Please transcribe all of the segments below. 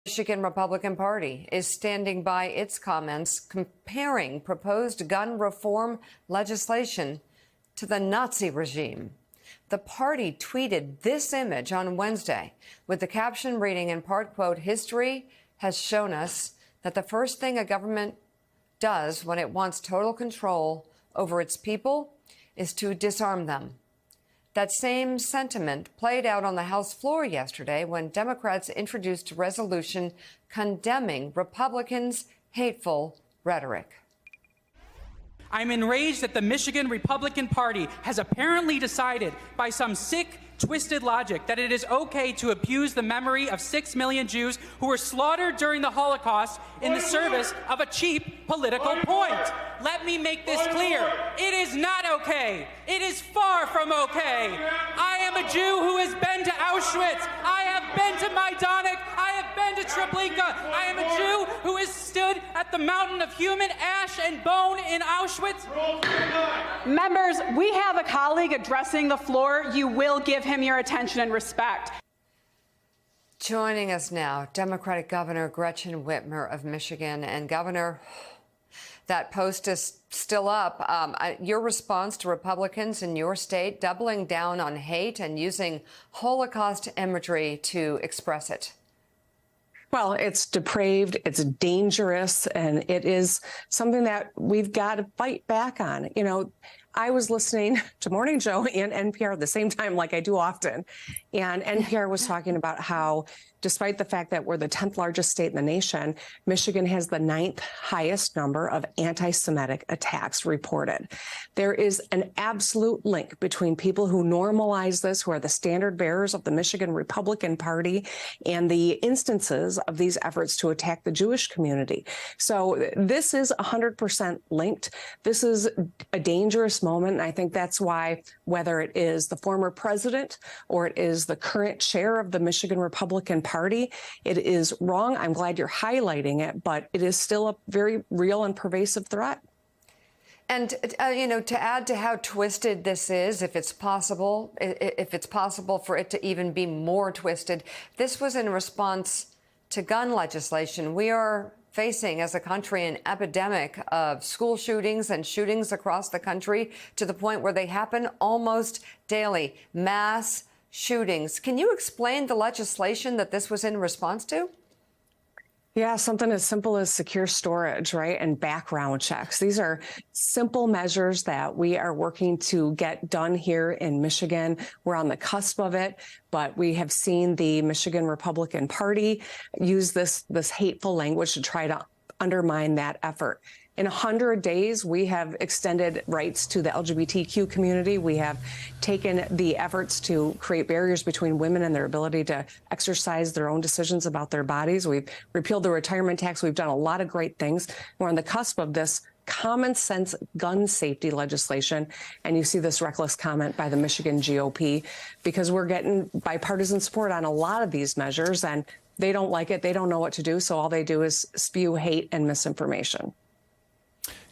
Michigan Republican Party is standing by its comments comparing proposed gun reform legislation to the Nazi regime. The party tweeted this image on Wednesday with the caption reading in part, quote, "History has shown us that the first thing a government does when it wants total control over its people is to disarm them." That same sentiment played out on the House floor yesterday when Democrats introduced a resolution condemning Republicans' hateful rhetoric. I'm enraged that the Michigan Republican Party has apparently decided by some sick, twisted logic that it is okay to abuse the memory of 6 million Jews who were slaughtered during the Holocaust in the service of a cheap political point. Let me make this clear. It is not okay. It is far from okay. I am a Jew who has been to Auschwitz. I have been to Majdanek. I have been to Treblinka. I am a Jew who has stood at the mountain of human ash and bone in Auschwitz. Members, we have a colleague addressing the floor. You will give him your attention and respect. Joining us now, Democratic Governor Gretchen Whitmer of Michigan. And Governor, that post is still up. Your response to Republicans in your state doubling down on hate and using Holocaust imagery to express it. Well, it's depraved, it's dangerous, and it is something that we've got to fight back on. You know, I was listening to Morning Joe and NPR at the same time, like I do often, and NPR was talking about how, despite the fact that we're the 10th largest state in the nation, Michigan has the 9th highest number of anti-Semitic attacks reported. There is an absolute link between people who normalize this, who are the standard bearers of the Michigan Republican Party, and the instances of these efforts to attack the Jewish community. So this is 100% linked. This is a dangerous moment. And I think that's why, whether it is the former president or it is the current chair of the Michigan Republican Party, it is wrong. I'm glad you're highlighting it, but it is still a very real and pervasive threat. And, you know, to add to how twisted this is, if it's possible for it to even be more twisted, this was in response to gun legislation. We are facing as a country an epidemic of school shootings and shootings across the country to the point where they happen almost daily. Mass shootings. Can you explain the legislation that this was in response to? Yeah, something as simple as secure storage, right, and background checks. These are simple measures that we are working to get done here in Michigan. We're on the cusp of it, but we have seen the Michigan Republican Party use this hateful language to try to undermine that effort. In 100 days, we have extended rights to the LGBTQ community. We have taken the efforts to create barriers between women and their ability to exercise their own decisions about their bodies. We've repealed the retirement tax. We've done a lot of great things. We're on the cusp of this common sense gun safety legislation. And you see this reckless comment by the Michigan GOP because we're getting bipartisan support on a lot of these measures, and they don't like it. They don't know what to do. So all they do is spew hate and misinformation.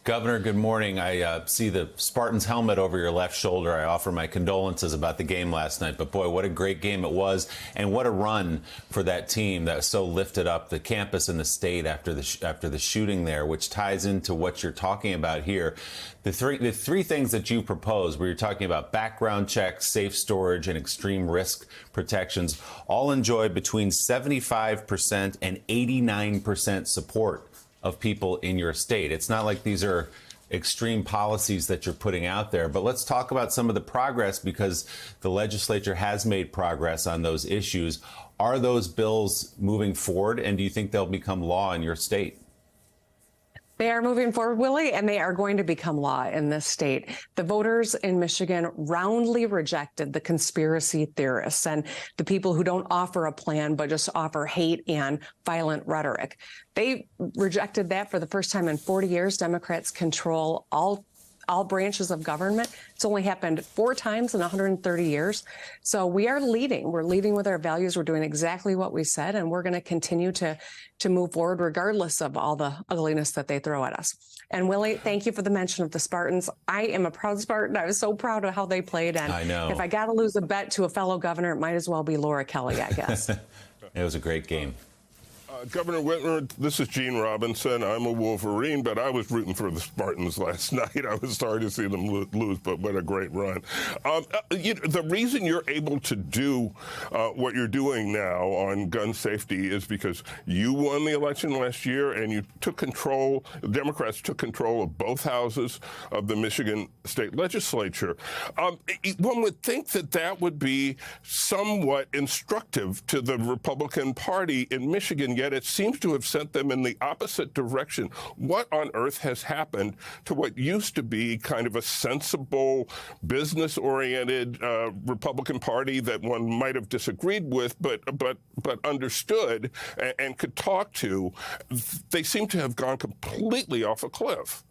Governor, good morning. I see the Spartans helmet over your left shoulder. I offer my condolences about the game last night. But, boy, what a great game it was. And what a run for that team that so lifted up the campus and the state after the shooting there, which ties into what you're talking about here. The three things that you proposed, where you're talking about background checks, safe storage, and extreme risk protections, all enjoy between 75% and 89% support of people in your state. It's not like these are extreme policies that you're putting out there, but let's talk about some of the progress, because the legislature has made progress on those issues. Are those bills moving forward, and do you think they'll become law in your state? They are moving forward, Willie, and they are going to become law in this state. The voters in Michigan roundly rejected the conspiracy theorists and the people who don't offer a plan but just offer hate and violent rhetoric. They rejected that for the first time in 40 years. Democrats control all branches of government. It's only happened 4 times in 130 years. So we are leading. We're leading with our values. We're doing exactly what we said, and we're going to continue to move forward regardless of all the ugliness that they throw at us. And Willie, thank you for the mention of the Spartans. I am a proud Spartan. I was so proud of how they played. And I know. If I got to lose a bet to a fellow governor, it might as well be Laura Kelly, I guess. It was a great game. Governor Whitmer, this is Gene Robinson. I'm a Wolverine, but I was rooting for the Spartans last night. I was sorry to see them lose, but what a great run. The reason you're able to do what you're doing now on gun safety is because you won the election last year and you took control, the Democrats took control of both houses of the Michigan state legislature. One would think that that would be somewhat instructive to the Republican Party in Michigan, yet it seems to have sent them in the opposite direction. What on earth has happened to what used to be kind of a sensible, business-oriented Republican Party that one might have disagreed with, but understood and could talk to? They seem to have gone completely off a cliff.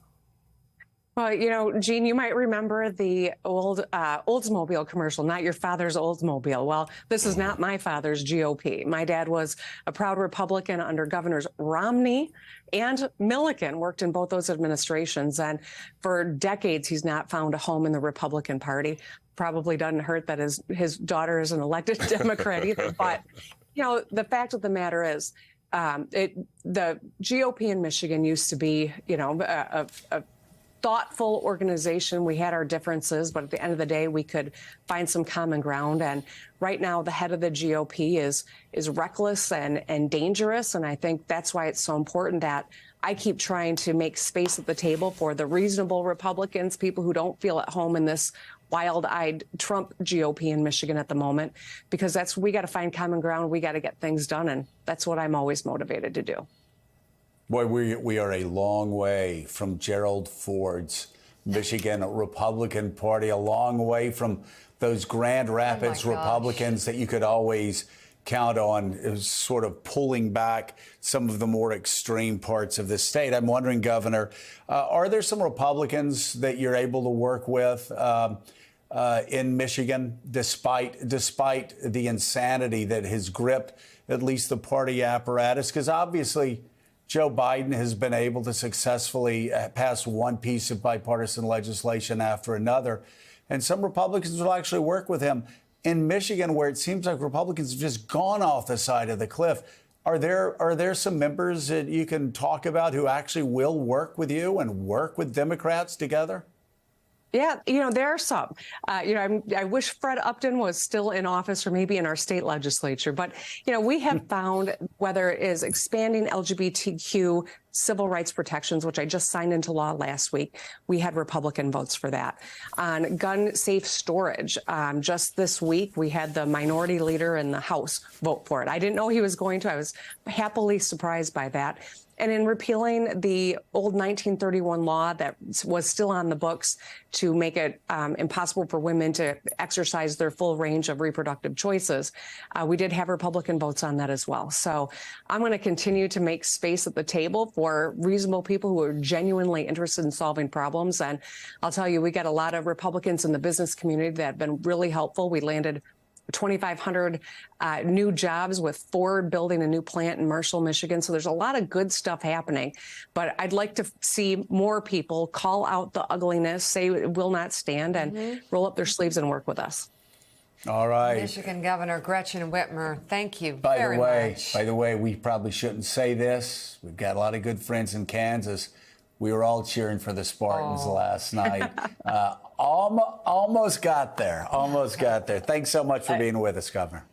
Well, Gene, you might remember the old Oldsmobile commercial, not your father's Oldsmobile. Well, this is not my father's GOP. My dad was a proud Republican under Governors Romney and Milliken, worked in both those administrations. And for decades, he's not found a home in the Republican Party. Probably doesn't hurt that his daughter is an elected Democrat either. But, the fact of the matter is, the GOP in Michigan used to be, a thoughtful organization. We had our differences, but at the end of the day, we could find some common ground. And right now, the head of the GOP is reckless and dangerous. And I think that's why it's so important that I keep trying to make space at the table for the reasonable Republicans, people who don't feel at home in this wild-eyed Trump GOP in Michigan at the moment, because we got to find common ground. We got to get things done. And that's what I'm always motivated to do. Boy, we are a long way from Gerald Ford's Michigan Republican Party, a long way from those Grand Rapids Republicans that you could always count on sort of pulling back some of the more extreme parts of the state. I'm wondering, Governor, are there some Republicans that you're able to work with in Michigan, despite the insanity that has gripped at least the party apparatus? Because obviously, Joe Biden has been able to successfully pass one piece of bipartisan legislation after another. And some Republicans will actually work with him. In Michigan, where it seems like Republicans have just gone off the side of the cliff, are there some members that you can talk about who actually will work with you and work with Democrats together? Yeah, there are some. I wish Fred Upton was still in office or maybe in our state legislature. But, we have found, whether it is expanding LGBTQ civil rights protections, which I just signed into law last week, we had Republican votes for that. On gun safe storage, just this week, we had the minority leader in the House vote for it. I didn't know he was going to. I was happily surprised by that. And in repealing the old 1931 law that was still on the books to make it impossible for women to exercise their full range of reproductive choices, we did have Republican votes on that as well. So I'm going to continue to make space at the table for reasonable people who are genuinely interested in solving problems. And I'll tell you, we got a lot of Republicans in the business community that have been really helpful. We landed 2,500 new jobs with Ford building a new plant in Marshall, Michigan. So there's a lot of good stuff happening. But I'd like to see more people call out the ugliness, say it will not stand, and roll up their sleeves and work with us. All right. Michigan Governor Gretchen Whitmer, thank you very much. By the way, we probably shouldn't say this. We've got a lot of good friends in Kansas. We were all cheering for the Spartans last night. Almost got there. Almost got there. Thanks so much for being with us, Governor.